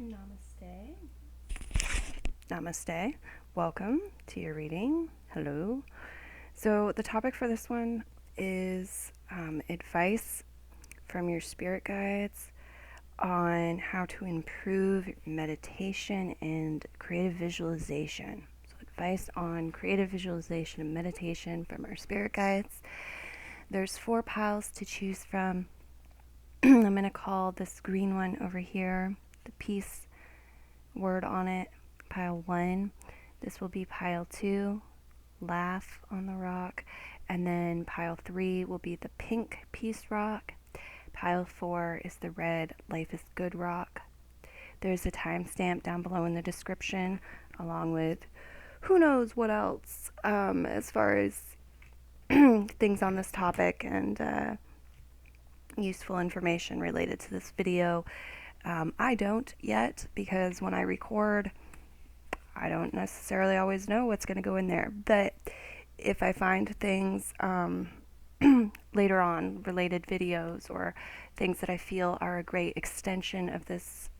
Namaste. Namaste. Welcome to your reading. Hello. So, the topic for this one is advice from your spirit guides on how to improve meditation and creative visualization. So, advice on creative visualization and meditation from our spirit guides. There's 4 piles to choose from. I'm going to call this green one over here the peace word on it, pile 1. This will be pile 2, laugh on the rock. And then pile 3 will be the pink peace rock. Pile 4 is the red life is good rock. There's a timestamp down below in the description, along with who knows what else as far as things on this topic and useful information related to this video. I don't yet, because when I record, I don't necessarily always know what's going to go in there. But if I find things later on, related videos or things that I feel are a great extension of this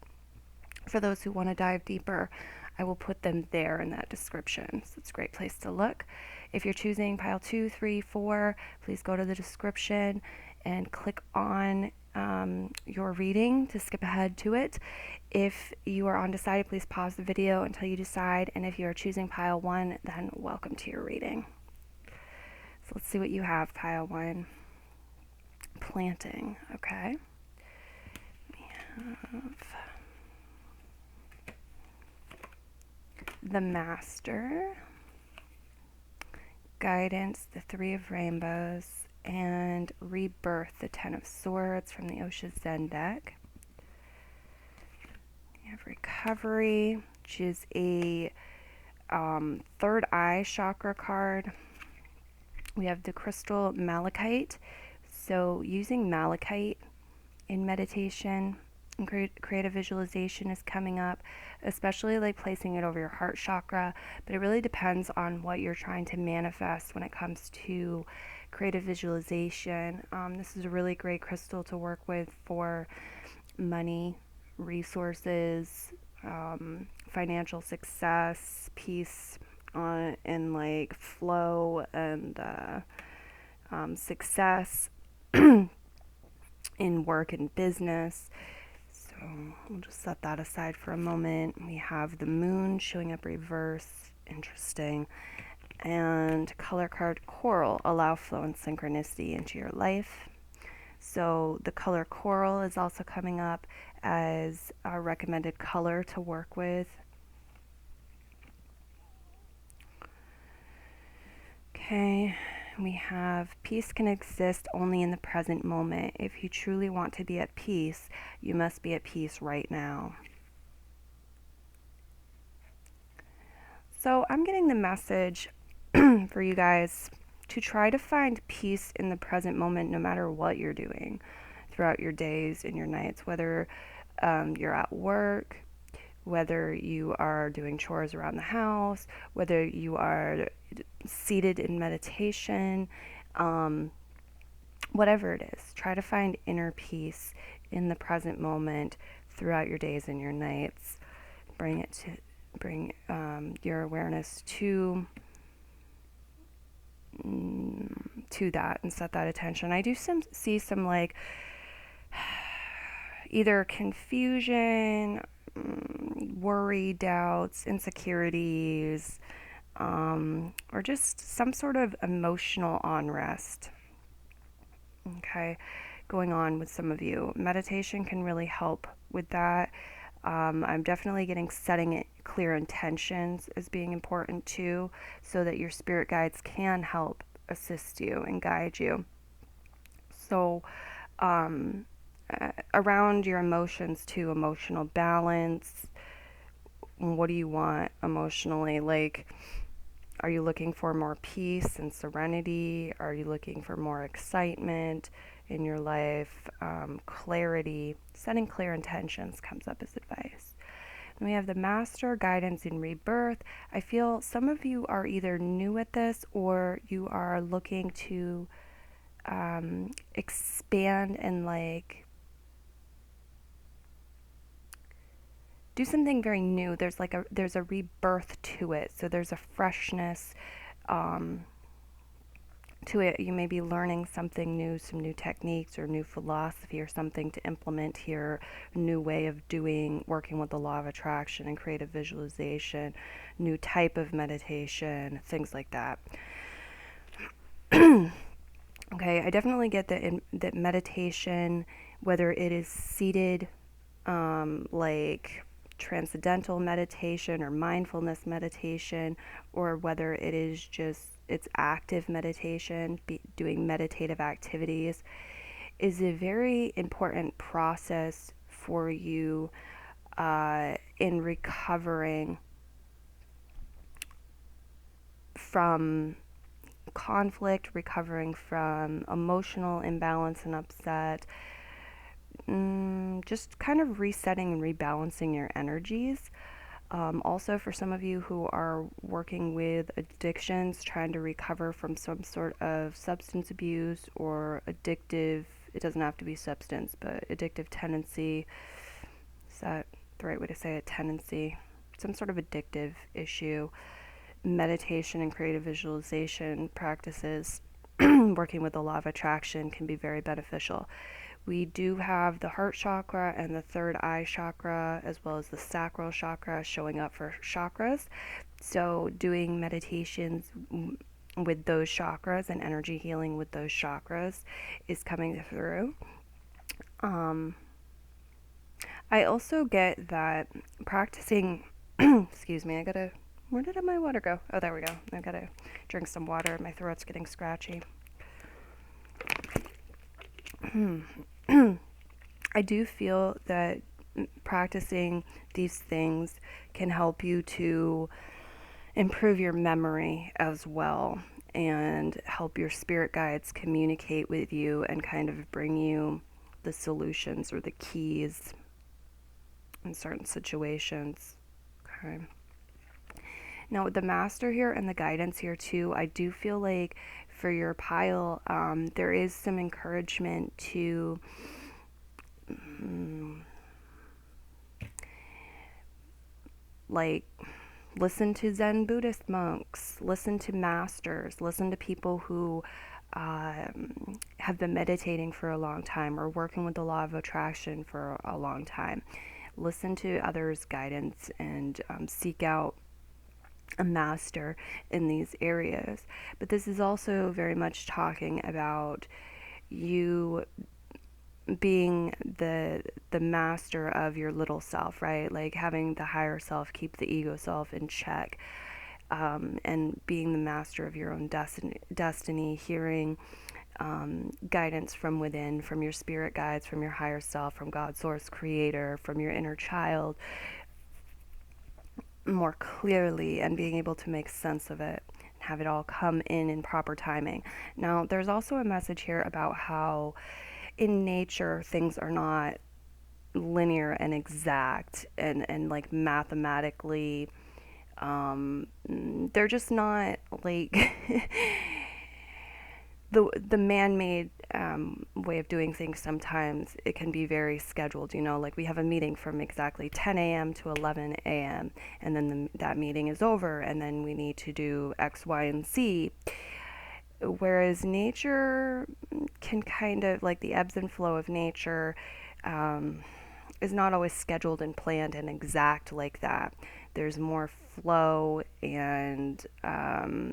for those who want to dive deeper, I will put them there in that description. So it's a great place to look. If you're choosing pile 2, 3, 4, please go to the description and click on your reading to skip ahead to it. If you are undecided, please pause the video until you decide. And if you are choosing pile 1, then welcome to your reading. So let's see what you have, pile 1. Planting, okay. We have the Master, Guidance, the 3 of Rainbows, and Rebirth, the 10 of Swords from the Osho Zen deck. We have Recovery, which is a third eye chakra card. We have the crystal malachite. So using malachite in meditation and creative visualization is coming up, especially like placing it over your heart chakra. But it really depends on what you're trying to manifest when it comes to creative visualization. This is a really great crystal to work with for money, resources, financial success, peace, and like flow and success in work and business. So we'll just set that aside for a moment. We have the moon showing up reverse, interesting. And color card coral, allow flow and synchronicity into your life. So the color coral is also coming up as a recommended color to work with. Okay, we have peace can exist only in the present moment. If you truly want to be at peace, you must be at peace right now. So I'm getting the message for you guys to try to find peace in the present moment no matter what you're doing throughout your days and your nights, whether you're at work, whether you are doing chores around the house, whether you are seated in meditation, whatever it is. Try to find inner peace in the present moment throughout your days and your nights. Bring your awareness to that and set that attention. I do see some like either confusion, worry, doubts, insecurities, or just some sort of emotional unrest, okay, going on with some of you. Meditation can really help with that. I'm definitely getting setting clear intentions as being important too, so that your spirit guides can help assist you and guide you. So around your emotions too, emotional balance. What do you want emotionally? Like, are you looking for more peace and serenity? Are you looking for more excitement in your life? Clarity. Setting clear intentions comes up as advice. And we have the Master, Guidance in Rebirth. I feel some of you are either new at this or you are looking to expand and like do something very new. There's a rebirth to it. So there's a freshness um, to it. You may be learning something new, some new techniques or new philosophy or something to implement here, new way of doing, working with the law of attraction and creative visualization, new type of meditation, things like that. Okay, I definitely get that meditation, whether it is seated, like transcendental meditation or mindfulness meditation, or whether it is just it's active meditation, doing meditative activities, is a very important process for you in recovering from conflict, recovering from emotional imbalance and upset, just kind of resetting and rebalancing your energies. Also, for some of you who are working with addictions, trying to recover from some sort of substance abuse or addictive, it doesn't have to be substance, but addictive tendency. Is that the right way to say it? Tendency. Some sort of addictive issue. Meditation and creative visualization practices, working with the law of attraction, can be very beneficial. We do have the heart chakra and the third eye chakra, as well as the sacral chakra showing up for chakras. So doing meditations with those chakras and energy healing with those chakras is coming through. I also get that practicing, excuse me, where did my water go? Oh, there we go. I gotta drink some water. My throat's getting scratchy. I do feel that practicing these things can help you to improve your memory as well and help your spirit guides communicate with you and kind of bring you the solutions or the keys in certain situations. Okay. Now, with the master here and the guidance here too, I do feel like for your pile, there is some encouragement to like listen to Zen Buddhist monks, listen to masters, listen to people who have been meditating for a long time or working with the law of attraction for a long time. Listen to others' guidance and seek out a master in these areas. But this is also very much talking about you being the master of your little self, right? Like having the higher self keep the ego self in check, and being the master of your own destiny, hearing guidance from within, from your spirit guides, from your higher self, from God, source, creator, from your inner child, more clearly, and being able to make sense of it and have it all come in proper timing. Now, there's also a message here about how in nature things are not linear and exact and like mathematically, they're just not like the man-made way of doing things. Sometimes it can be very scheduled, like we have a meeting from exactly 10 a.m. to 11 a.m. and then that meeting is over and then we need to do X, Y, and Z. Whereas nature can kind of, like the ebbs and flow of nature, is not always scheduled and planned and exact like that. There's more flow and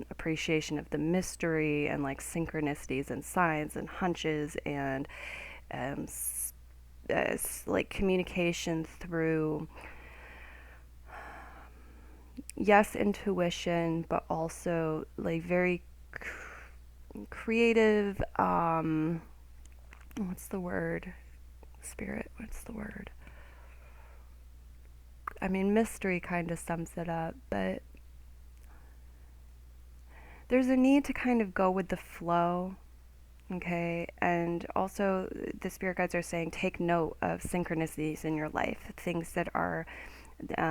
appreciation of the mystery and like synchronicities and signs and hunches and um, like communication through, yes, intuition, but also like very creative, what's the word? Spirit, what's the word? I mean, mystery kind of sums it up, but there's a need to kind of go with the flow, okay? And also, the spirit guides are saying take note of synchronicities in your life, things that are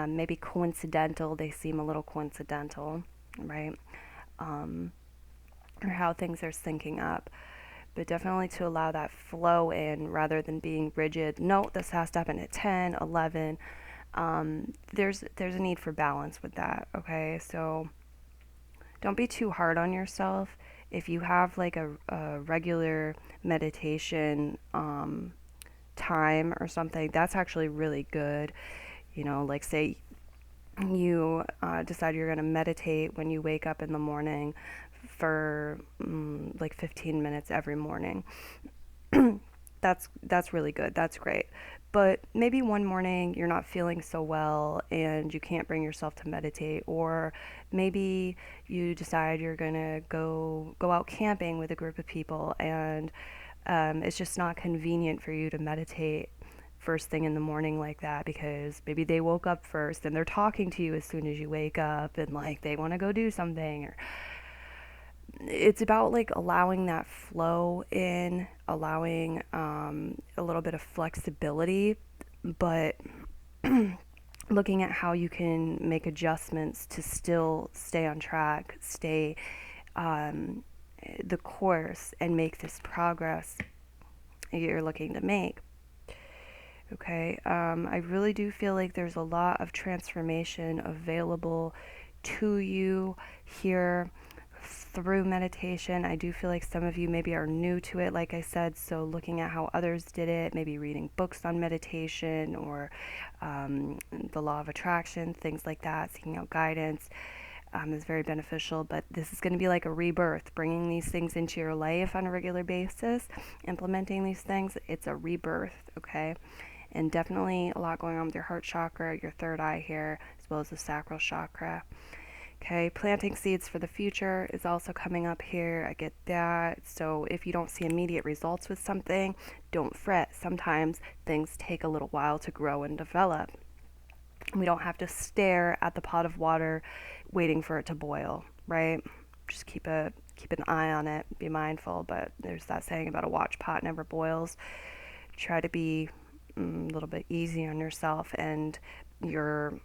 maybe coincidental, they seem a little coincidental, right? Or how things are syncing up. But definitely to allow that flow in rather than being rigid. No, this has to happen at 10, 11. there's a need for balance with that. Okay, so don't be too hard on yourself. If you have like a regular meditation time or something, that's actually really good. Like say you decide you're going to meditate when you wake up in the morning for like 15 minutes every morning. That's really good. That's great. But maybe one morning you're not feeling so well and you can't bring yourself to meditate, or maybe you decide you're gonna go out camping with a group of people, and it's just not convenient for you to meditate first thing in the morning like that, because maybe they woke up first and they're talking to you as soon as you wake up and like they want to go do something. Or it's about like allowing that flow in, allowing a little bit of flexibility, but looking at how you can make adjustments to still stay on track, stay um, the course, and make this progress you're looking to make. Okay, I really do feel like there's a lot of transformation available to you here through meditation. I do feel like some of you maybe are new to it, like I said, so looking at how others did it, maybe reading books on meditation or the law of attraction, things like that, seeking out guidance is very beneficial. But this is going to be like a rebirth, bringing these things into your life on a regular basis, implementing these things. It's a rebirth, okay? And definitely a lot going on with your heart chakra, your third eye here, as well as the sacral chakra. Okay, planting seeds for the future is also coming up here. I get that. So if you don't see immediate results with something, don't fret. Sometimes things take a little while to grow and develop. We don't have to stare at the pot of water waiting for it to boil, right? Just keep an eye on it, be mindful. But there's that saying about a watch pot never boils. Try to be a little bit easy on yourself and your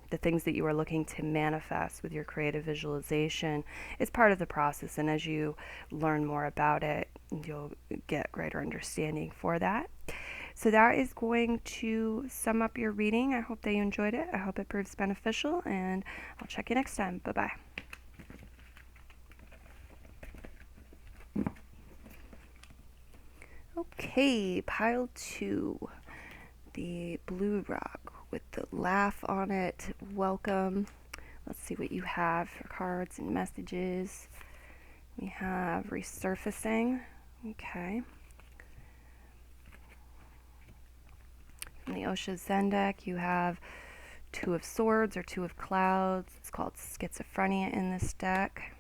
the things that you are looking to manifest with your creative visualization is part of the process. And as you learn more about it, you'll get greater understanding for that. So that is going to sum up your reading. I hope that you enjoyed it. I hope it proves beneficial, and I'll check you next time. Bye-bye. Okay, pile 2. The blue rock with the laugh on it. Welcome. Let's see what you have for cards and messages. We have resurfacing. Okay. From the Osho Zen deck, you have Two of Swords or Two of Clouds. It's called schizophrenia in this deck.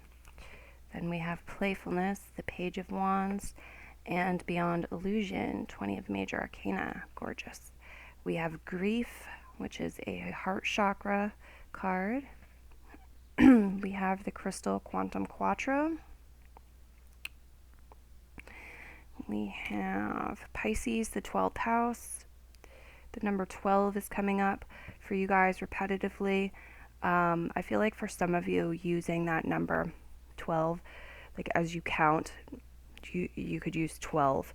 Then we have playfulness, the Page of Wands, and Beyond Illusion, 20 of Major Arcana. Gorgeous. We have grief, which is a heart chakra card. We have the crystal quantum quattro. We have Pisces, the 12th house. The number 12 is coming up for you guys repetitively. I feel like for some of you, using that number 12, like as you count, you could use 12.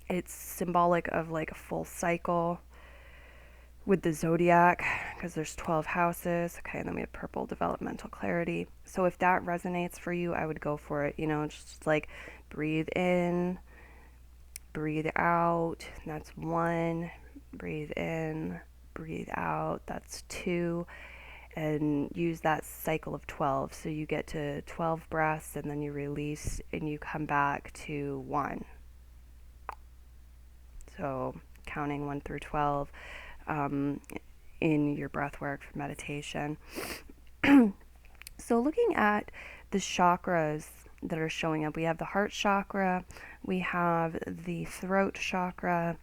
It's symbolic of like a full cycle with the zodiac, because there's 12 houses. Okay, and then we have purple, developmental clarity. So if that resonates for you, I would go for it. Just like breathe in, breathe out. That's 1. Breathe in, breathe out. That's 2. And use that cycle of 12. So you get to 12 breaths and then you release and you come back to 1. So counting 1 through 12 in your breath work for meditation. So looking at the chakras that are showing up, we have the heart chakra, we have the throat chakra,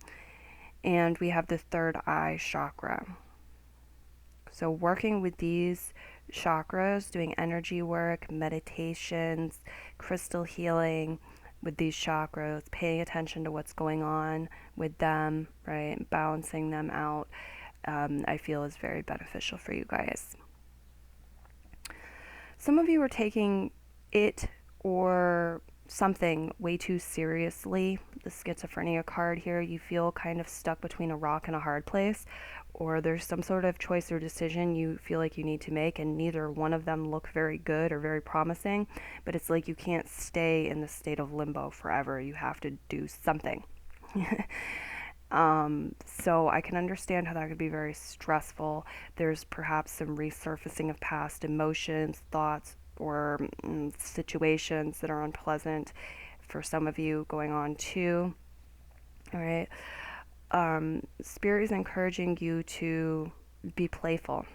and we have the third eye chakra. So working with these chakras, doing energy work, meditations, crystal healing with these chakras, paying attention to what's going on with them, right, balancing them out, I feel is very beneficial for you guys. Some of you are taking it or something way too seriously. The schizophrenia card here, you feel kind of stuck between a rock and a hard place, or there's some sort of choice or decision you feel like you need to make, and neither one of them look very good or very promising, but it's like you can't stay in the state of limbo forever. You have to do something. So I can understand how that could be very stressful. There's perhaps some resurfacing of past emotions, thoughts, or situations that are unpleasant for some of you going on too. All right. Spirit is encouraging you to be playful.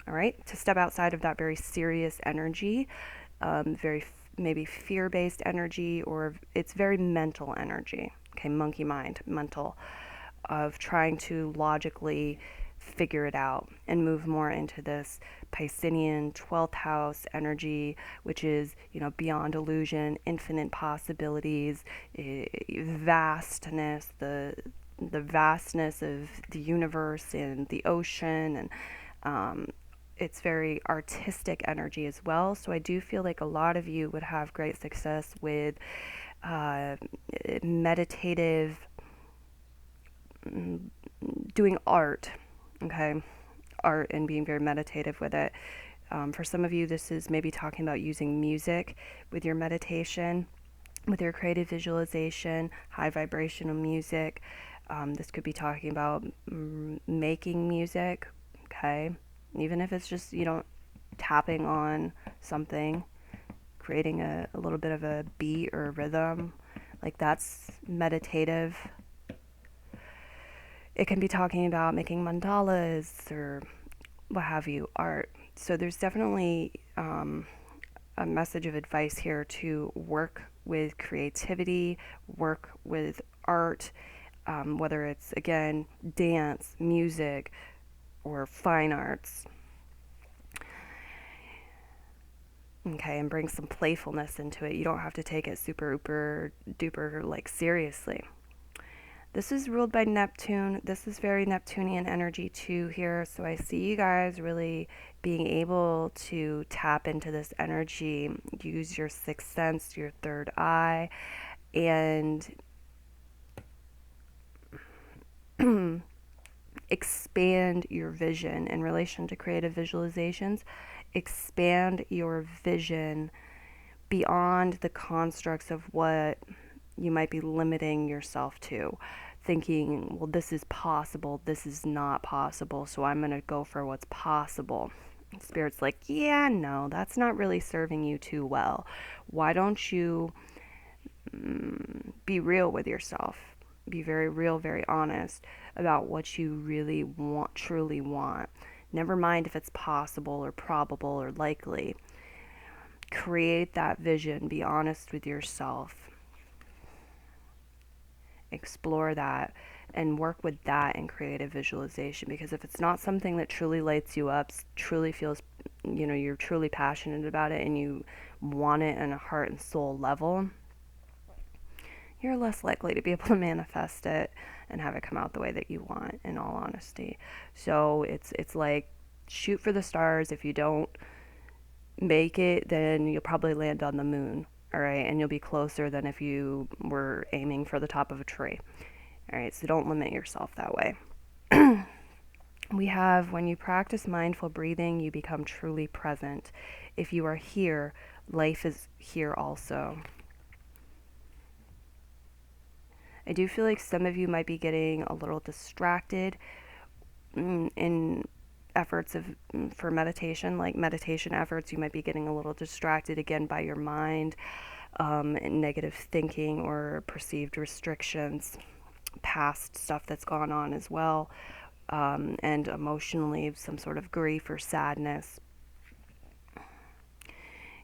All right. To step outside of that very serious energy, very maybe fear based energy, or it's very mental energy. Okay. Monkey mind, mental, of trying to logically figure it out and move more into this Piscean 12th house energy, which is, beyond illusion, infinite possibilities, vastness, the vastness of the universe and the ocean, and it's very artistic energy as well. So I do feel like a lot of you would have great success with uh, meditative, doing art, okay? Art and being very meditative with it. For some of you, this is maybe talking about using music with your meditation, with your creative visualization, high vibrational music. This could be talking about making music, okay? Even if it's just, tapping on something, creating a little bit of a beat or a rhythm, like that's meditative. It can be talking about making mandalas or what have you, art. So there's definitely a message of advice here to work with creativity, work with art, whether it's, again, dance, music, or fine arts. Okay, and bring some playfulness into it. You don't have to take it super, duper, duper, like, seriously. This is ruled by Neptune. This is very Neptunian energy too here. So I see you guys really being able to tap into this energy, use your sixth sense, your third eye, and expand your vision in relation to creative visualizations. Expand your vision beyond the constructs of what you might be limiting yourself to, thinking, well, this is possible, this is not possible, so I'm going to go for what's possible. Spirit's like, yeah, no, that's not really serving you too well. Why don't you be real with yourself? Be very real, very honest about what you really want, truly want. Never mind if it's possible or probable or likely. Create that vision. Be honest with yourself. Explore that and work with that in creative visualization, because if it's not something that truly lights you up, truly feels, you're truly passionate about it and you want it on a heart and soul level, you're less likely to be able to manifest it and have it come out the way that you want, in all honesty. So it's like, shoot for the stars. If you don't make it, then you'll probably land on the moon. All right, and you'll be closer than if you were aiming for the top of a tree. All right, so don't limit yourself that way. We have, when you practice mindful breathing, you become truly present. If you are here, life is here also. I do feel like some of you might be getting a little distracted in efforts for meditation, like meditation efforts. You might be getting a little distracted again by your mind, and negative thinking or perceived restrictions, past stuff that's gone on as well, and emotionally some sort of grief or sadness.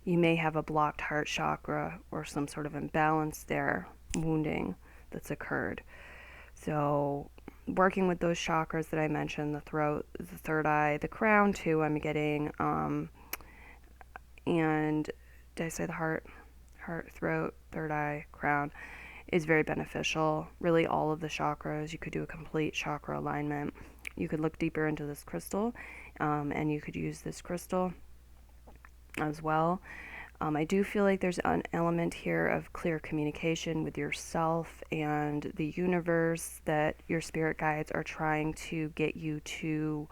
You may have a blocked heart chakra or some sort of imbalance there, wounding that's occurred. So working with those chakras that I mentioned, the throat, the third eye, the crown too, I'm getting, and did I say the heart, throat, third eye, crown, is very beneficial. Really all of the chakras. You could do a complete chakra alignment. You could look deeper into this crystal, and you could use this crystal as well. I do feel like there's an element here of clear communication with yourself and the universe that your spirit guides are trying to get you to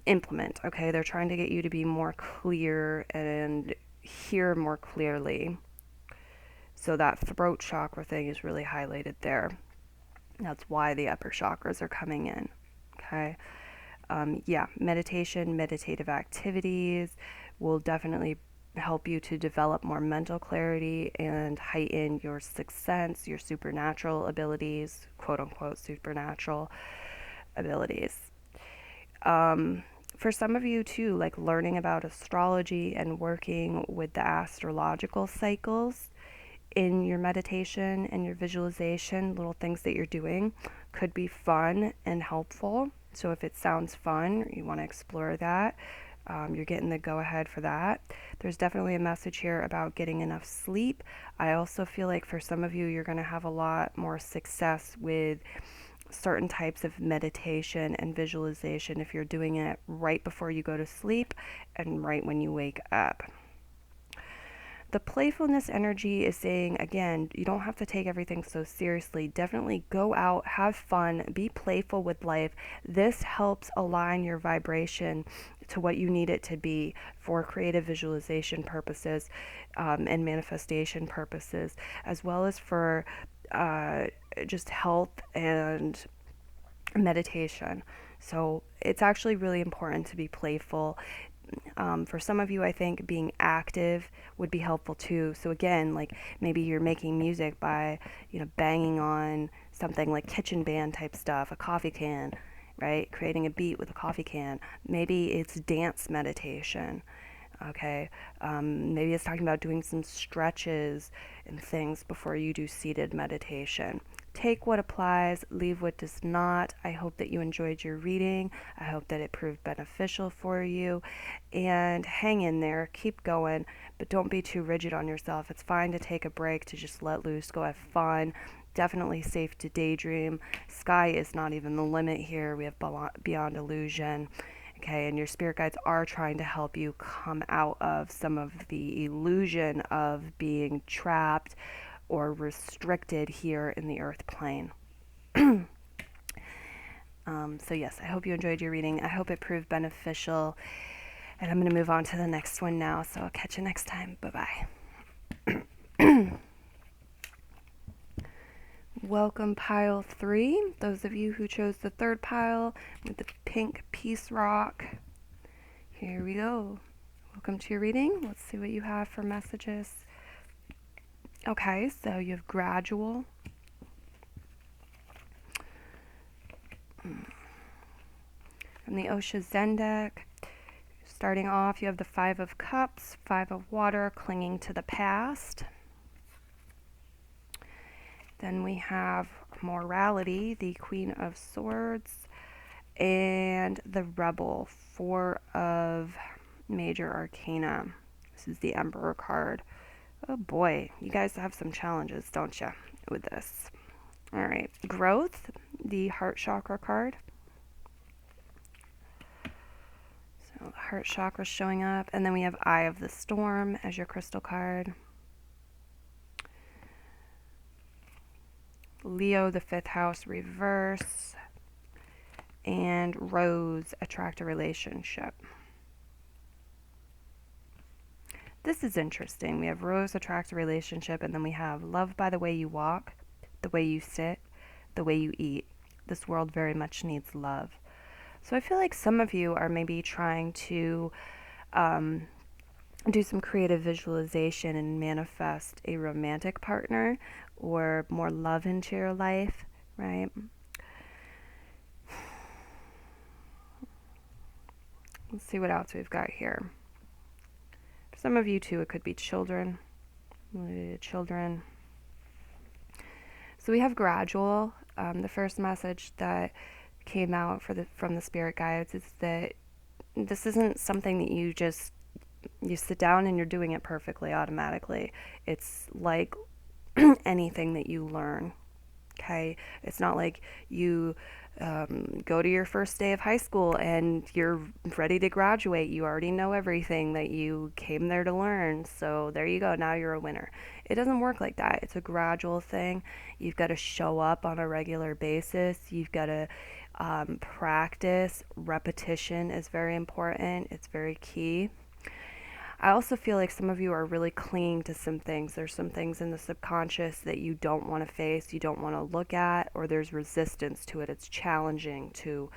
implement. Okay, they're trying to get you to be more clear and hear more clearly. So that throat chakra thing is really highlighted there. That's why the upper chakras are coming in. Okay. Meditation, meditative activities will definitely help you to develop more mental clarity and heighten your sixth sense, your supernatural abilities, quote unquote, supernatural abilities. For some of you too, like learning about astrology and working with the astrological cycles in your meditation and your visualization, little things that you're doing could be fun and helpful. So if it sounds fun, you want to explore that, you're getting the go ahead for that. There's definitely a message here about getting enough sleep. I also feel like for some of you, you're going to have a lot more success with certain types of meditation and visualization if you're doing it right before you go to sleep and right when you wake up. The playfulness energy is saying, again, you don't have to take everything so seriously. Definitely go out, have fun, be playful with life. This helps align your vibration to what you need it to be for creative visualization purposes and manifestation purposes, as well as for just health and meditation. So it's actually really important to be playful. For some of you, I think being active would be helpful too. So again, like maybe you're making music by, banging on something like kitchen band type stuff, a coffee can, right? Creating a beat with a coffee can. Maybe it's dance meditation. Okay, maybe it's talking about doing some stretches and things before you do seated meditation. Take what applies, leave what does not. I hope that you enjoyed your reading. I hope that it proved beneficial for you. And hang in there, keep going, but don't be too rigid on yourself. It's fine to take a break, to just let loose, go have fun. Definitely safe to daydream. Sky is not even the limit here. We have beyond illusion. Okay, and your spirit guides are trying to help you come out of some of the illusion of being trapped or restricted here in the earth plane. So yes, I hope you enjoyed your reading. I hope it proved beneficial. And I'm going to move on to the next one now. So I'll catch you next time. Bye-bye. Welcome pile 3. Those of you who chose the third pile with the pink peace rock. Here we go. Welcome to your reading. Let's see what you have for messages. Okay, so you have gradual. From the Osha Zen deck. Starting off, you have the 5 of Cups, 5 of Water, clinging to the past. Then we have Morality, the Queen of Swords, and the Rebel, 4 of Major Arcana. This is the Emperor card. Oh boy, you guys have some challenges, don't you, with this? All right, Growth, the Heart Chakra card. So the Heart Chakra showing up, and then we have Eye of the Storm as your crystal card. Leo, the 5th house reverse, and Rose, attract a relationship. This is interesting. We have Rose, attract a relationship, and then we have love by the way you walk, the way you sit, the way you eat. This world very much needs love. So I feel like some of you are maybe trying to do some creative visualization and manifest a romantic partner or more love into your life, right? Let's see what else we've got here. For some of you too, it could be children. Children. So we have gradual. The first message that came out from the spirit guides is that this isn't something that you sit down and you're doing it perfectly automatically. It's like anything that you learn. Okay, it's not like you go to your first day of high school and you're ready to graduate. You already know everything that you came there to learn. So there you go. Now you're a winner. It doesn't work like that. It's a gradual thing. You've got to show up on a regular basis. You've got to practice. Repetition is very important. It's very key. I also feel like some of you are really clinging to some things. There's some things in the subconscious that you don't want to face, you don't want to look at, or there's resistance to it. It's challenging to,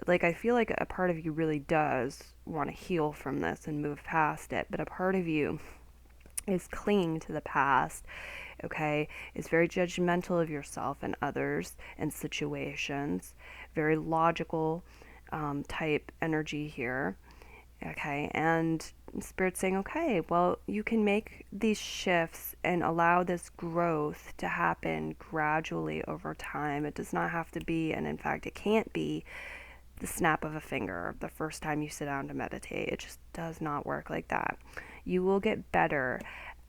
like, I feel like a part of you really does want to heal from this and move past it, but a part of you is clinging to the past, okay, is very judgmental of yourself and others and situations, very logical type energy here. Okay, and Spirit's saying, okay, well, you can make these shifts and allow this growth to happen gradually over time. It does not have to be, and in fact, it can't be the snap of a finger the first time you sit down to meditate. It just does not work like that. You will get better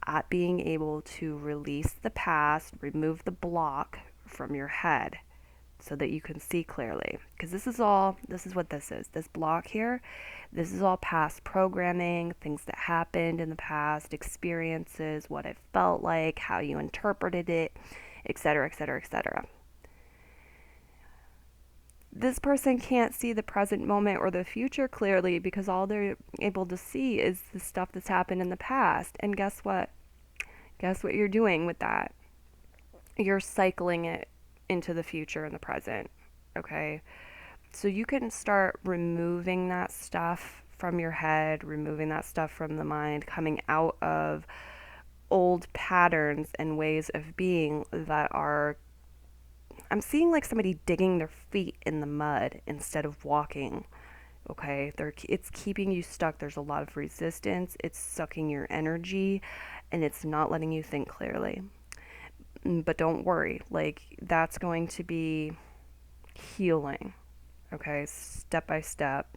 at being able to release the past, remove the block from your head so that you can see clearly. Because this is what this is. This block here, this is all past programming, things that happened in the past, experiences, what it felt like, how you interpreted it, etc., etc., etc. This person can't see the present moment or the future clearly because all they're able to see is the stuff that's happened in the past. And guess what? Guess what you're doing with that? You're cycling it into the future and the present. Okay? So you can start removing that stuff from your head, removing that stuff from the mind, coming out of old patterns and ways of being that are, I'm seeing like somebody digging their feet in the mud instead of walking. Okay, it's keeping you stuck. There's a lot of resistance. It's sucking your energy and it's not letting you think clearly. But don't worry, like that's going to be healing. Okay, step by step,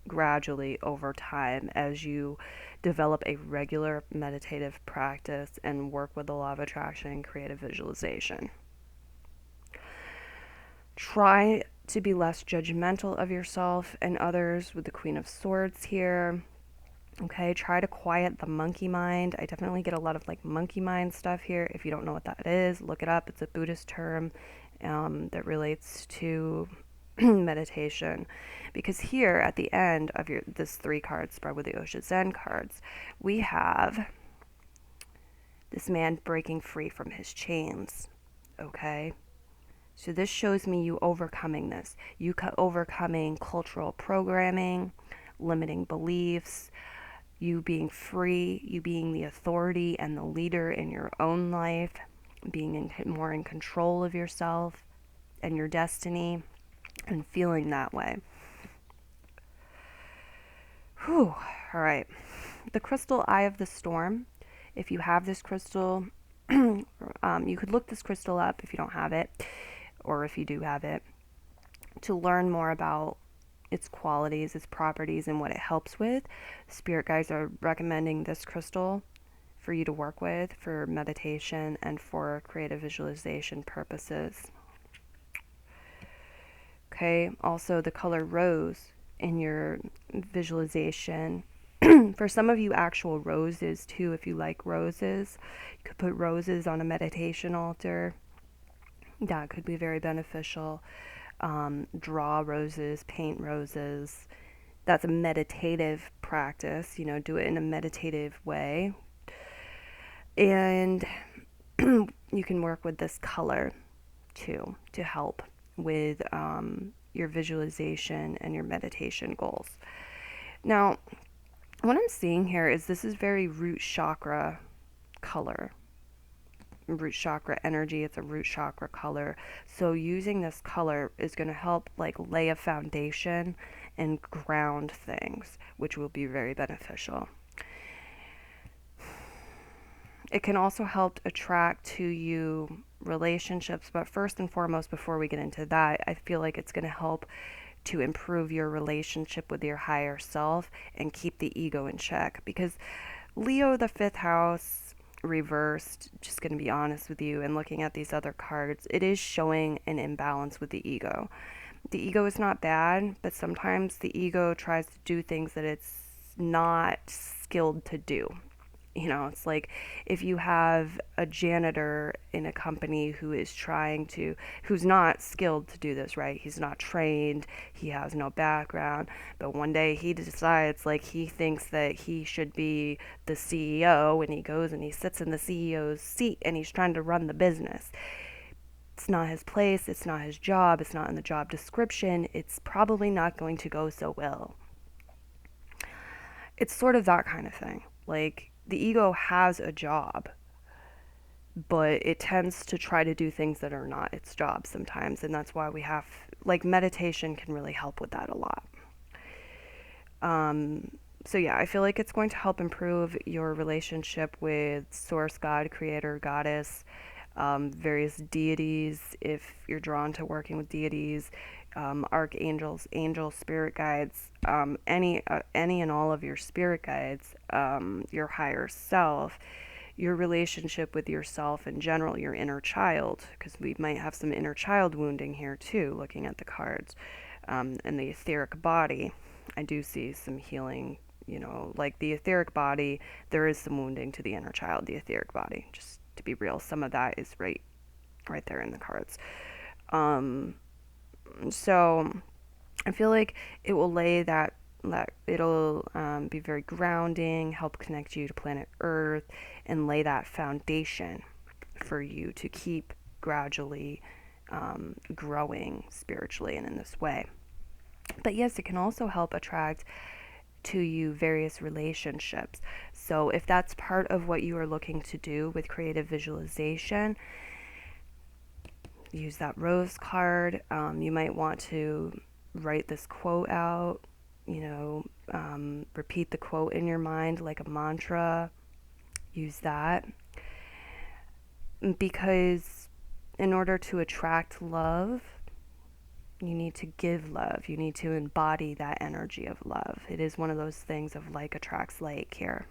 gradually over time as you develop a regular meditative practice and work with the law of attraction and creative visualization. Try to be less judgmental of yourself and others with the Queen of Swords here. Okay, try to quiet the monkey mind. I definitely get a lot of like monkey mind stuff here. If you don't know what that is, look it up. It's a Buddhist term that relates to meditation. Because here at the end of this 3 card spread with the Osho Zen cards, we have this man breaking free from his chains. Okay? So this shows me you overcoming this. You overcoming cultural programming, limiting beliefs, you being free, you being the authority and the leader in your own life, being more in control of yourself and your destiny, and feeling that way. Whew. All right. The crystal Eye of the Storm. If you have this crystal, you could look this crystal up if you don't have it, or if you do have it, to learn more about its qualities, its properties, and what it helps with. Spirit guides are recommending this crystal for you to work with for meditation and for creative visualization purposes. Okay, also the color rose in your visualization. For some of you, actual roses too, if you like roses. You could put roses on a meditation altar. That could be very beneficial. Draw roses, paint roses. That's a meditative practice, do it in a meditative way. And you can work with this color too to help with your visualization and your meditation goals. Now, what I'm seeing here is this is very root chakra color. Root chakra energy, it's a root chakra color. So using this color is going to help like lay a foundation and ground things, which will be very beneficial. It can also help attract to you relationships, but first and foremost, before we get into that, I feel like it's going to help to improve your relationship with your higher self and keep the ego in check. Because Leo, the 5th house, reversed, just going to be honest with you, and looking at these other cards, it is showing an imbalance with the ego. The ego is not bad, but sometimes the ego tries to do things that it's not skilled to do. It's like if you have a janitor in a company who's not skilled to do this, right? He's not trained, he has no background, but one day he decides, like, he thinks that he should be the CEO, and he goes and he sits in the CEO's seat and he's trying to run the business. It's not his place, it's not his job, it's not in the job description, it's probably not going to go so well. It's sort of that kind of thing. Like, the ego has a job, but it tends to try to do things that are not its job sometimes. And that's why like, meditation can really help with that a lot. So, yeah, I feel like it's going to help improve your relationship with Source, God, Creator, Goddess, various deities, if you're drawn to working with deities, archangels, angels, spirit guides, any and all of your spirit guides, your higher self, your relationship with yourself in general, your inner child, because we might have some inner child wounding here too, looking at the cards, and the etheric body. I do see some healing, like the etheric body, there is some wounding to the inner child, the etheric body, just to be real. Some of that is right there in the cards. So I feel like it will lay that it'll be very grounding, help connect you to planet Earth, and lay that foundation for you to keep gradually growing spiritually and in this way. But yes, it can also help attract to you various relationships. So if that's part of what you are looking to do with creative visualization, use that rose card. You might want to write this quote out, repeat the quote in your mind like a mantra. Use that. Because in order to attract love, you need to give love. You need to embody that energy of love. It is one of those things of like attracts like here.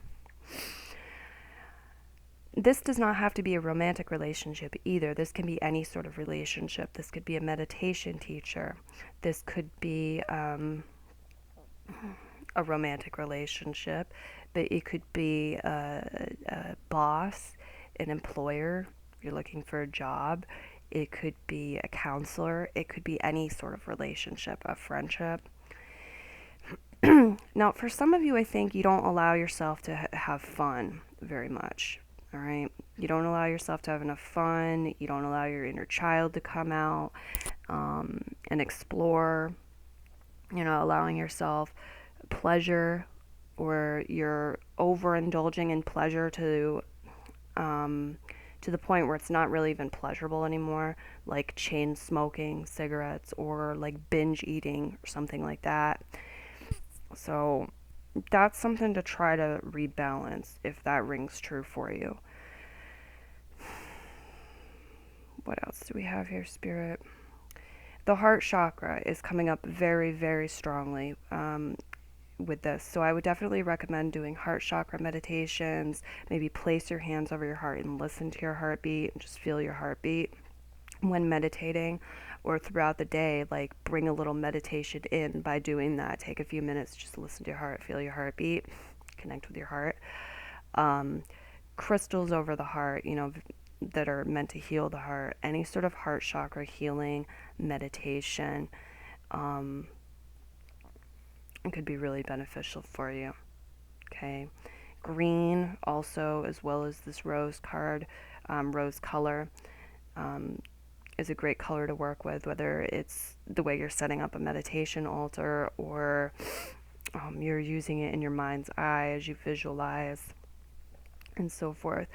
This does not have to be a romantic relationship either. This can be any sort of relationship. This could be a meditation teacher. This could be a romantic relationship, but it could be a boss, an employer. You're looking for a job. It could be a counselor. It could be any sort of relationship, a friendship. Now, for some of you, I think you don't allow yourself to have fun very much. All right. You don't allow yourself to have enough fun. You don't allow your inner child to come out and explore. Allowing yourself pleasure, or you're overindulging in pleasure to the point where it's not really even pleasurable anymore, like chain smoking cigarettes or like binge eating or something like that. So that's something to try to rebalance if that rings true for you. What else do we have here, Spirit? The heart chakra is coming up very, very strongly with this. So I would definitely recommend doing heart chakra meditations. Maybe place your hands over your heart and listen to your heartbeat and just feel your heartbeat when meditating, or throughout the day, like bring a little meditation in by doing that. Take a few minutes, just listen to your heart, feel your heartbeat, connect with your heart. Crystals over the heart, that are meant to heal the heart. Any sort of heart chakra healing meditation it could be really beneficial for you. Okay. Green also, as well as this rose card, rose color, is a great color to work with, whether it's the way you're setting up a meditation altar, or you're using it in your mind's eye as you visualize and so forth.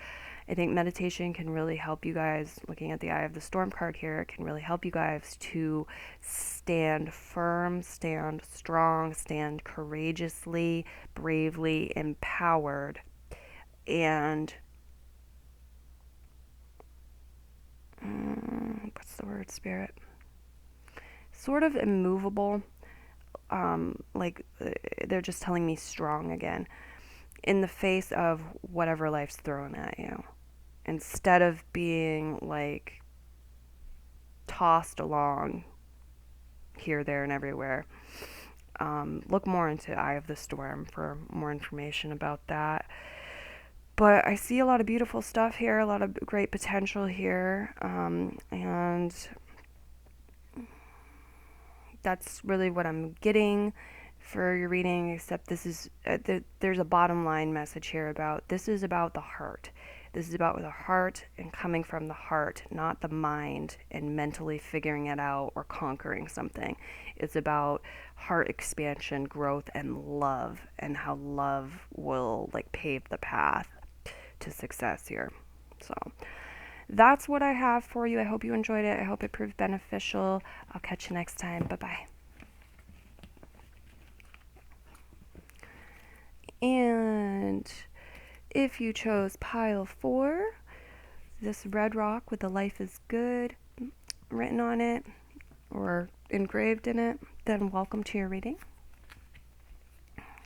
I think meditation can really help you guys, looking at the Eye of the Storm card here, can really help you guys to stand firm, stand strong, stand courageously, bravely, empowered, and what's the word, Spirit? Sort of immovable. Like they're just telling me strong again. in the face of whatever life's thrown at you, instead of being like tossed along here, there, and everywhere. Look more into Eye of the Storm for more information about that. But I see a lot of beautiful stuff here, a lot of great potential here, and that's really what I'm getting for your reading, except this is there's a bottom line message here about this is about the heart. This is about the heart and coming from the heart, not the mind and mentally figuring it out or conquering something. It's about heart expansion, growth, and love, and how love will like pave the path to success here. So that's what I have for you. I hope you enjoyed it. I hope it proved beneficial. I'll catch you next time. Bye-bye. And if you chose pile 4, this red rock with the life is good written on it or engraved in it, then welcome to your reading.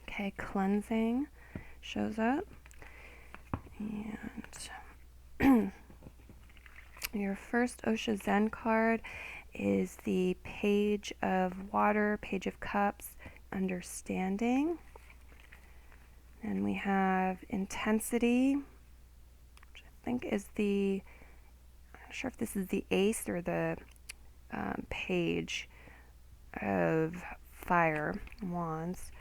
Okay, cleansing shows up. And your first Osho Zen card is the Page of Water, Page of Cups, Understanding. And we have Intensity, which I think is I'm not sure if this is the Ace or the Page of Fire, Wands,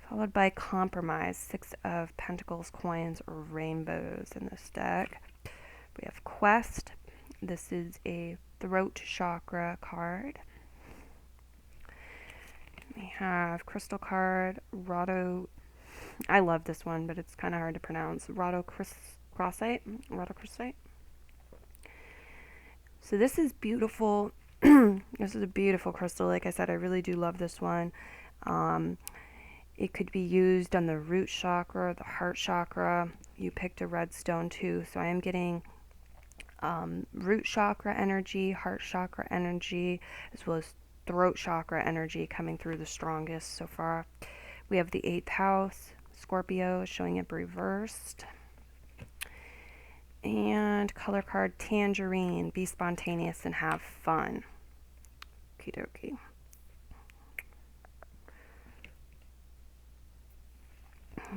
followed by Compromise, 6 of Pentacles, Coins, or Rainbows in this deck. We have Quest. This is a Throat Chakra card. We have Crystal card, Rado. I love this one, but it's kind of hard to pronounce. Rhodochrosite. So this is beautiful. This is a beautiful crystal. Like I said, I really do love this one. It could be used on the root chakra, the heart chakra. You picked a red stone too, so I am getting root chakra energy, heart chakra energy, as well as throat chakra energy coming through the strongest so far. We have the 8th house, Scorpio, showing up reversed. And color card Tangerine, be spontaneous and have fun. Okie dokie.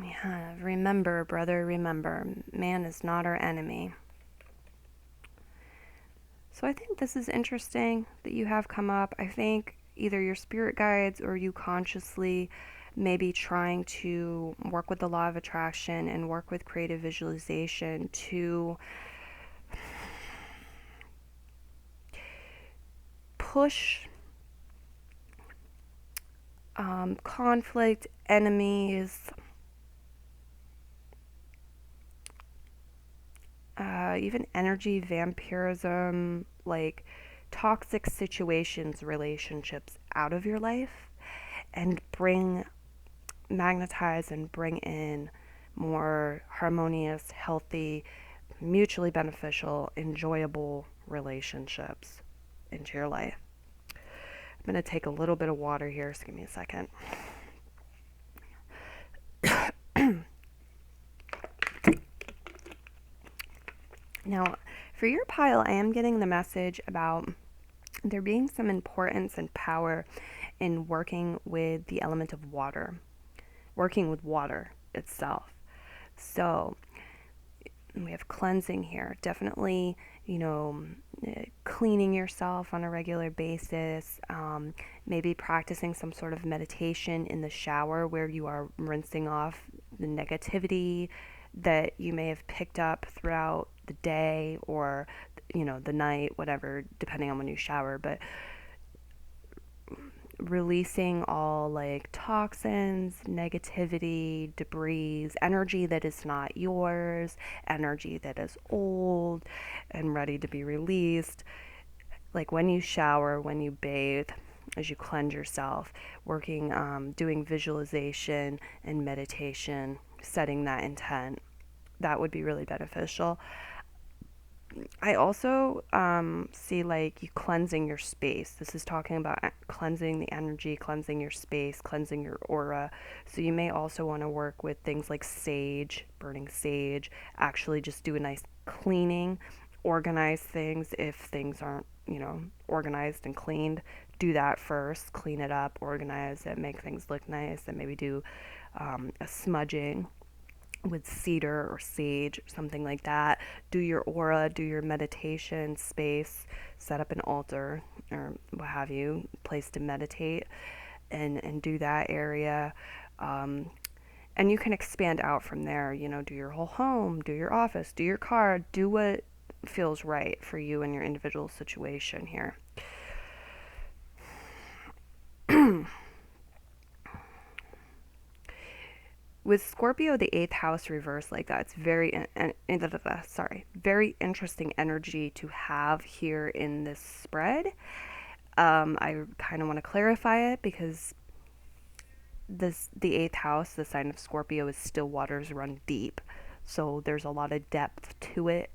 We have remember, brother, remember, man is not our enemy. So I think this is interesting that you have come up. I think either your spirit guides or you consciously maybe trying to work with the law of attraction and work with creative visualization to push conflict, enemies, even energy vampirism, like toxic situations, relationships out of your life, and magnetize and bring in more harmonious, healthy, mutually beneficial, enjoyable relationships into your life. I'm going to take a little bit of water here, so give me a second. Now, for your pile, I am getting the message about there being some importance and power in working with the element of water, working with water itself. So we have cleansing here. Definitely, cleaning yourself on a regular basis, maybe practicing some sort of meditation in the shower where you are rinsing off the negativity that you may have picked up throughout the day or, the night, whatever, depending on when you shower, but releasing all like toxins, negativity, debris, energy that is not yours, energy that is old and ready to be released. Like when you shower, when you bathe, as you cleanse yourself, working, doing visualization and meditation, setting that intent, that would be really beneficial. I also see like you cleansing your space. This is talking about cleansing the energy, cleansing your space, cleansing your aura. So you may also want to work with things like sage, burning sage, actually just do a nice cleaning, organize things if things aren't, organized and cleaned. Do that first, clean it up, organize it, make things look nice, and maybe do a smudging with cedar or sage or something like that. Do your aura, do your meditation space, set up an altar or what have you, place to meditate, and do that area. Um, and you can expand out from there, do your whole home, do your office, do your car, do what feels right for you in your individual situation here. With Scorpio, the eighth house reversed like that, it's very interesting energy to have here in this spread. I kind of want to clarify it because the eighth house, the sign of Scorpio, is still waters run deep, so there's a lot of depth to it.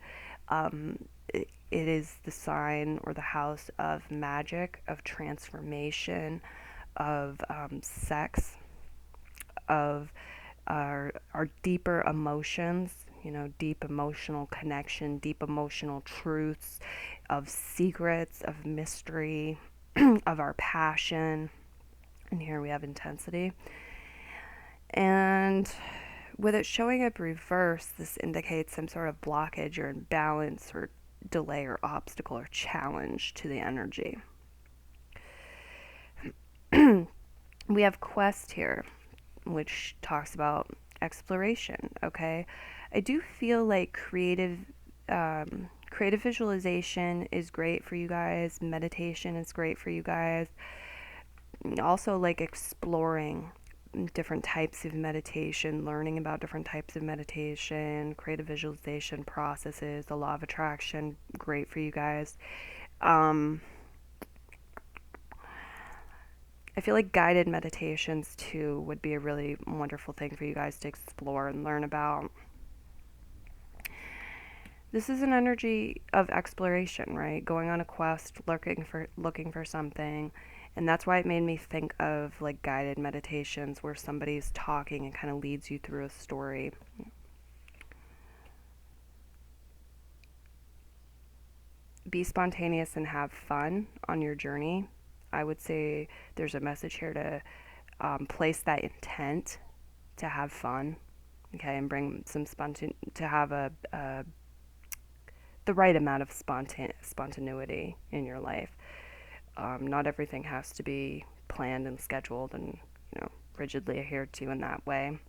It is the sign or the house of magic, of transformation, of sex, of our deeper emotions, deep emotional connection, deep emotional truths, of secrets, of mystery, of our passion. And here we have intensity. And with it showing up reverse, this indicates some sort of blockage or imbalance or delay or obstacle or challenge to the energy. We have quest here, which talks about exploration. Okay, I do feel like creative visualization is great for you guys. Meditation is great for you guys. Also, like exploring different types of meditation, learning about different types of meditation, creative visualization processes, the law of attraction, great for you guys. Um, I feel like guided meditations too would be a really wonderful thing for you guys to explore and learn about. This is an energy of exploration, right? Going on a quest, looking for something. And that's why it made me think of like guided meditations where somebody's talking and kind of leads you through a story. Be spontaneous and have fun on your journey. I would say there's a message here to place that intent to have fun, okay, and bring some to have the right amount of spontaneity in your life. Not everything has to be planned and scheduled and rigidly adhered to in that way.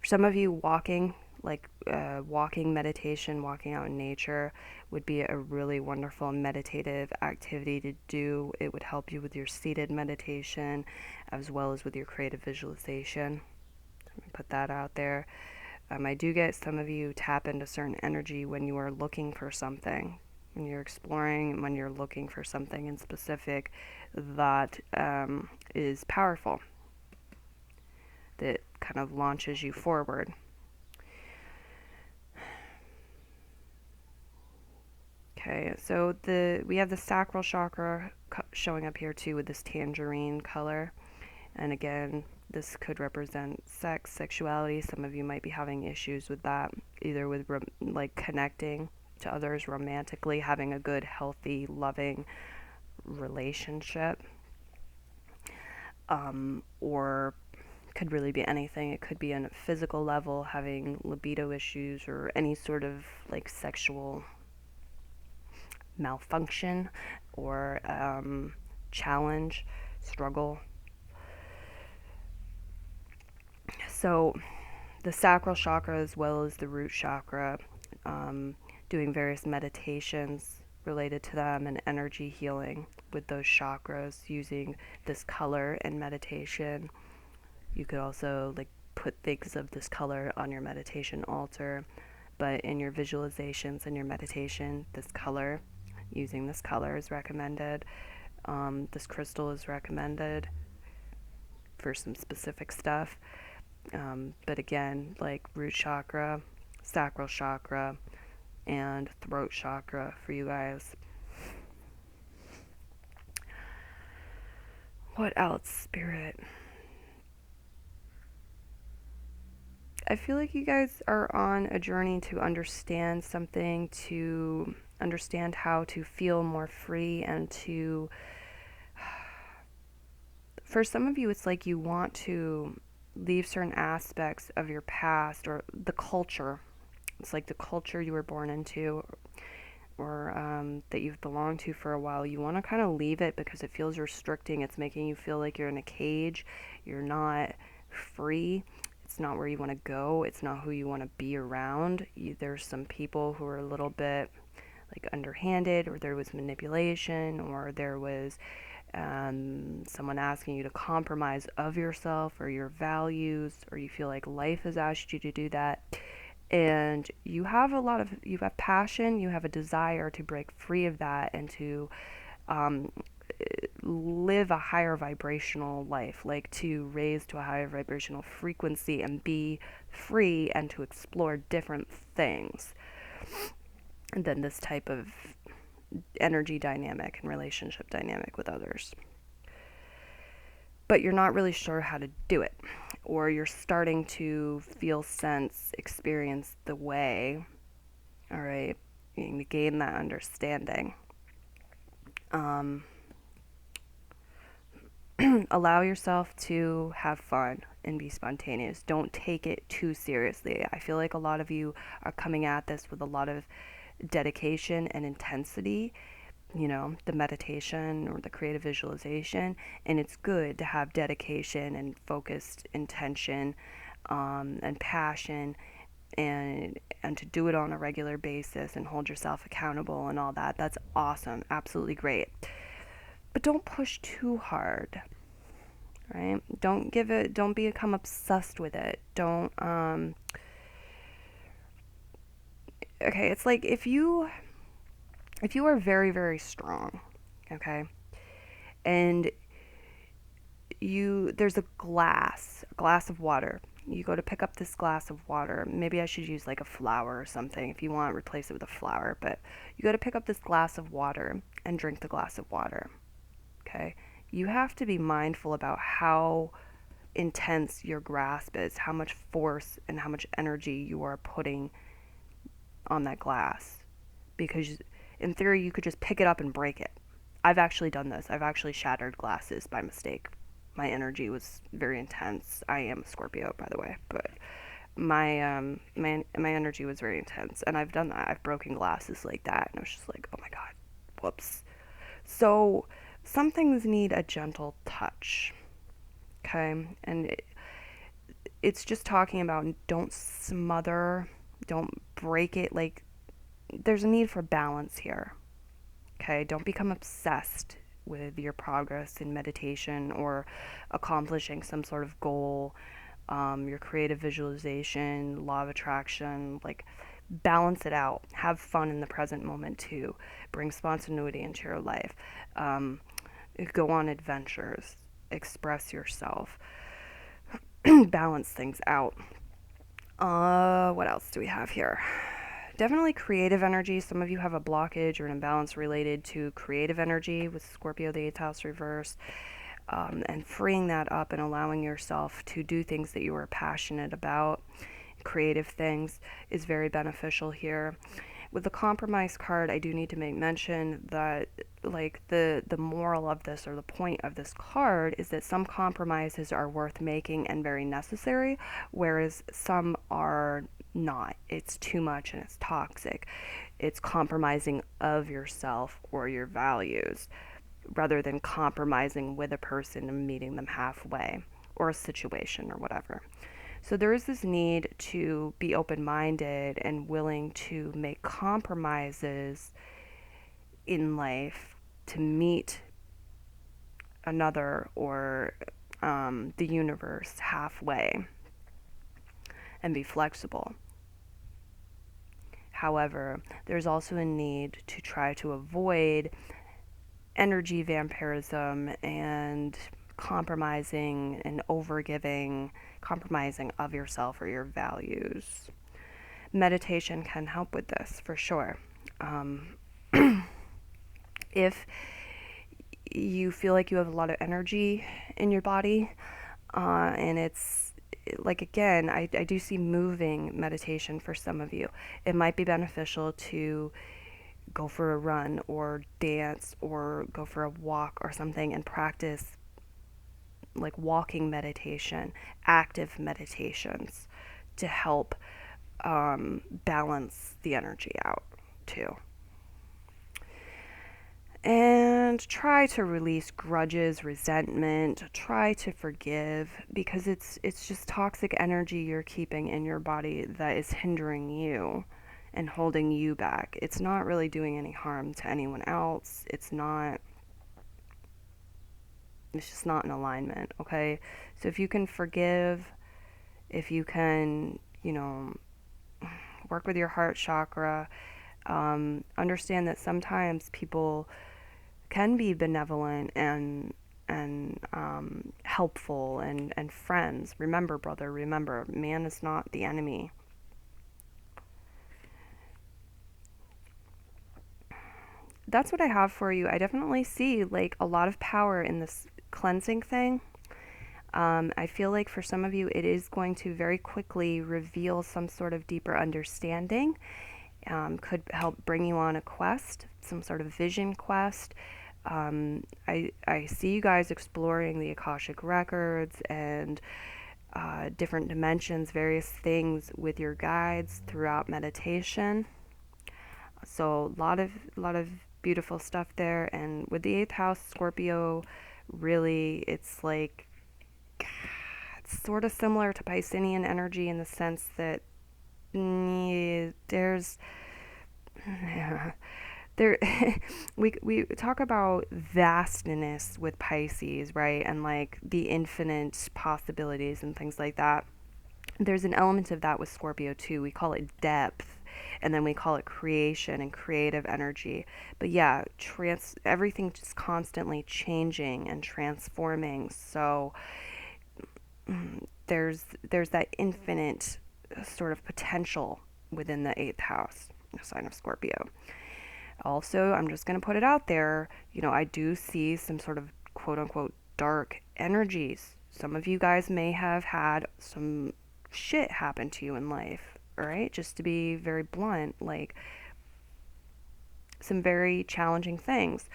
For some of you, walking meditation, walking out in nature would be a really wonderful meditative activity to do. It would help you with your seated meditation as well as with your creative visualization. Put that out there. I do get some of you tap into certain energy when you are looking for something, when you're exploring, when you're looking for something in specific that is powerful, that kind of launches you forward. Okay, so we have the sacral chakra showing up here too with this tangerine color. And again, this could represent sex, sexuality. Some of you might be having issues with that, either with like connecting to others romantically, having a good, healthy, loving relationship, or could really be anything. It could be on a physical level, having libido issues or any sort of like sexual malfunction or challenge, struggle. So the sacral chakra as well as the root chakra, doing various meditations related to them and energy healing with those chakras using this color in meditation. You could also like put things of this color on your meditation altar, but in your visualizations and your meditation, using this color is recommended. This crystal is recommended for some specific stuff. But again, like root chakra, sacral chakra, and throat chakra for you guys. What else, Spirit? I feel like you guys are on a journey to understand something, to understand how to feel more free, and to, for some of you, it's like you want to leave certain aspects of your past or the culture. It's like the culture you were born into, or that you've belonged to for a while. You want to kind of leave it because it feels restricting. It's making you feel like you're in a cage. You're not free. It's not where you want to go. It's not who you want to be around. There's some people who are a little bit like underhanded, or there was manipulation, or there was someone asking you to compromise of yourself or your values, or you feel like life has asked you to do that. And you have you have passion, you have a desire to break free of that and to um, live a higher vibrational life, like to raise to a higher vibrational frequency and be free and to explore different things than this type of energy dynamic and relationship dynamic with others. But you're not really sure how to do it, or you're starting to feel, sense, experience the way, all right, to gain that understanding. Allow yourself to have fun and be spontaneous. Don't take it too seriously. I feel like a lot of you are coming at this with a lot of dedication and intensity, the meditation or the creative visualization. And it's good to have dedication and focused intention and passion, and to do it on a regular basis and hold yourself accountable and all that. That's awesome. Absolutely great. But don't push too hard, right? Don't become obsessed with it. Okay, it's like if you are very, very strong, okay, and there's a glass of water. You go to pick up this glass of water. Maybe I should use like a flower or something. If you want, replace it with a flower. But you go to pick up this glass of water and drink the glass of water, okay? You have to be mindful about how intense your grasp is, how much force and how much energy you are putting on that glass. Because in theory, you could just pick it up and break it. I've actually done this. I've actually shattered glasses by mistake. My energy was very intense. I am a Scorpio, by the way, but my energy was very intense, and I've done that. I've broken glasses like that, and I was just like, oh my god, whoops. So some things need a gentle touch, okay? And it's just talking about don't smother, don't break it. Like, there's a need for balance here, okay? Don't become obsessed with your progress in meditation or accomplishing some sort of goal, your creative visualization, law of attraction. Like, balance it out. Have fun in the present moment too. Bring spontaneity into your life. Go on adventures. Express yourself. Balance things out. What else do we have here? Definitely creative energy. Some of you have a blockage or an imbalance related to creative energy with Scorpio, the 8th house reverse. And freeing that up and allowing yourself to do things that you are passionate about, creative things, is very beneficial here. With the compromise card, I do need to make mention that, like, the moral of this, or the point of this card, is that some compromises are worth making and very necessary, whereas some are not. It's too much and it's toxic. It's compromising of yourself or your values, rather than compromising with a person and meeting them halfway, or a situation or whatever. So there is this need to be open-minded and willing to make compromises in life to meet another, or the universe halfway, and be flexible. However, there's also a need to try to avoid energy vampirism and compromising and overgiving, compromising of yourself or your values. meditation can help with this for sure. Um, if you feel like you have a lot of energy in your body, and it's like, again, I do see moving meditation for some of you. It might be beneficial to go for a run or dance or go for a walk or something and practice like walking meditation, active meditations to help balance the energy out too. And try to release grudges, resentment, try to forgive, because it's just toxic energy you're keeping in your body that is hindering you and holding you back. It's not really doing any harm to anyone else. It's just not in alignment, okay? So if you can forgive, if you can, work with your heart chakra, understand that sometimes people can be benevolent and helpful and friends. Remember, brother, remember, man is not the enemy. That's what I have for you. I definitely see like a lot of power in this cleansing thing. I feel like for some of you, it is going to very quickly reveal some sort of deeper understanding. Could help bring you on a quest, some sort of vision quest. I see you guys exploring the Akashic records and different dimensions, various things with your guides throughout meditation. So a lot of beautiful stuff there. And with the eighth house, Scorpio, really, it's like it's sort of similar to Piscean energy in the sense that there's there we talk about vastness with Pisces, right? And like the infinite possibilities and things like that. There's an element of that with Scorpio too. We call it depth, and then we call it creation and creative energy. But yeah, everything just constantly changing and transforming. So there's that infinite sort of potential within the eighth house, the sign of Scorpio. Also, I'm just going to put it out there, I do see some sort of quote unquote dark energies. Some of you guys may have had some shit happen to you in life, all right? Just to be very blunt, like some very challenging things.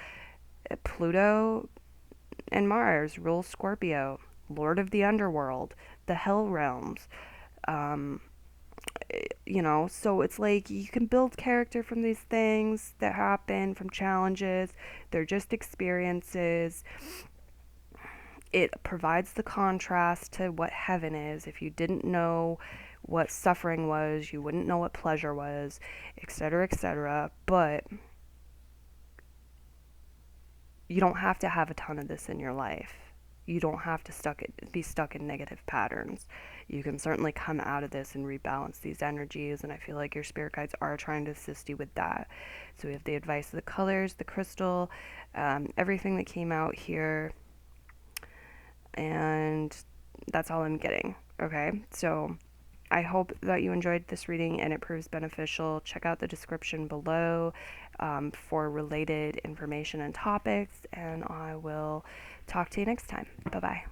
Pluto and Mars rule Scorpio, Lord of the Underworld, the Hell Realms. Um, so it's like you can build character from these things that happen, from challenges. They're just experiences. It provides the contrast to what heaven is. If you didn't know what suffering was, you wouldn't know what pleasure was, etc., etc. But you don't have to have a ton of this in your life. You don't have to be stuck in negative patterns. You can certainly come out of this and rebalance these energies, and I feel like your spirit guides are trying to assist you with that. So we have the advice of the colors, the crystal, everything that came out here, and that's all I'm getting. Okay, so I hope that you enjoyed this reading and it proves beneficial. Check out the description below for related information and topics, and I will talk to you next time. Bye bye.